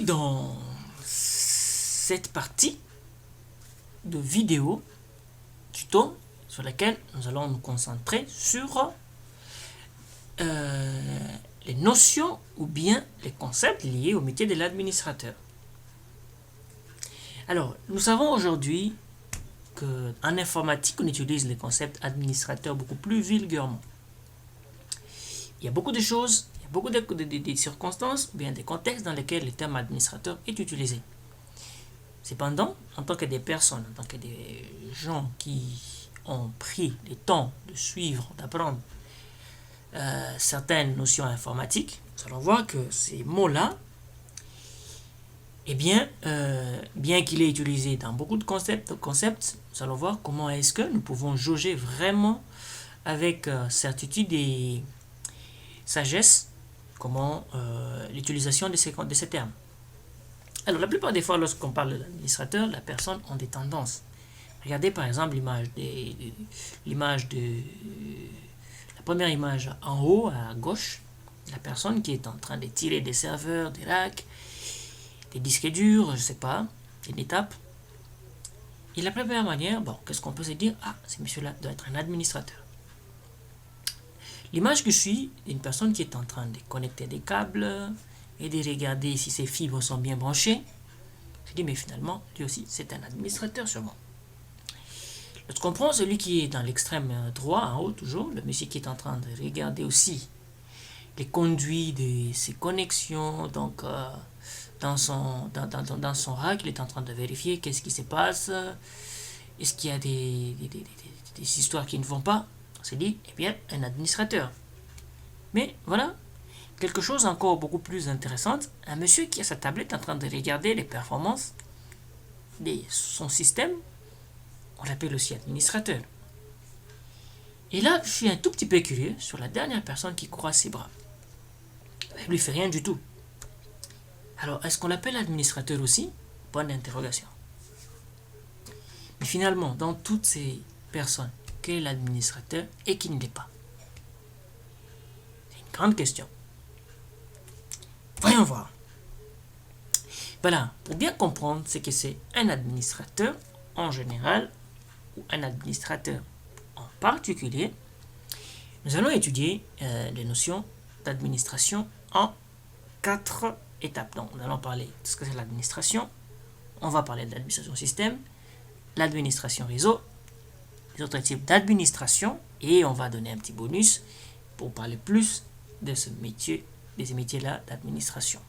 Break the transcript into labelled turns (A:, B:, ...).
A: Dans cette partie de vidéo tuto sur laquelle nous allons nous concentrer sur les notions ou bien les concepts liés au métier de l'administrateur. Alors, nous savons aujourd'hui qu'en informatique, on utilise les concepts administrateur beaucoup plus vulgairement. Il y a beaucoup de choses, il y a beaucoup de circonstances, ou bien des contextes dans lesquels le terme administrateur est utilisé. Cependant, en tant que des personnes, en tant que des gens qui ont pris le temps de suivre, d'apprendre certaines notions informatiques, nous allons voir que ces mots-là, bien qu'il est utilisé dans beaucoup de concepts, nous allons voir comment est-ce que nous pouvons jauger vraiment avec certitude et sagesse comment l'utilisation de ces termes. Alors, la plupart des fois, lorsqu'on parle de l'administrateur, la personne a des tendances. Regardez par exemple la première image en haut à gauche, la personne qui est en train de tirer des serveurs, des racks, des disques durs, je ne sais pas, une étape. Et la première manière, qu'est-ce qu'on peut se dire? Ah, ce monsieur-là doit être un administrateur. L'image que je suis d'une personne qui est en train de connecter des câbles et de regarder si ses fibres sont bien branchées. Je dis, mais finalement, lui aussi, c'est un administrateur sûrement. Lorsqu'on prend celui qui est dans l'extrême droit, en haut toujours, le monsieur qui est en train de regarder aussi les conduits de ses connexions, donc dans son rack, il est en train de vérifier qu'est-ce qui se passe, est-ce qu'il y a des histoires qui ne vont pas. On s'est dit, eh bien, un administrateur. Mais voilà, quelque chose encore beaucoup plus intéressant, un monsieur qui a sa tablette en train de regarder les performances de son système, on l'appelle aussi administrateur. Et là, je suis un tout petit peu curieux sur la dernière personne qui croise ses bras. Elle ne lui fait rien du tout. Alors, est-ce qu'on l'appelle administrateur aussi? Point d'interrogation. Mais finalement, dans toutes ces personnes, quel est l'administrateur et qui ne l'est pas? C'est une grande question. Voyons voir. Voilà, pour bien comprendre ce que c'est un administrateur en général ou un administrateur en particulier, nous allons étudier les notions d'administration en 4 étapes. Donc, nous allons parler de ce que c'est l'administration, on va parler de l'administration système, l'administration réseau, les autres types d'administration, et on va donner un petit bonus pour parler plus de ces métiers-là d'administration.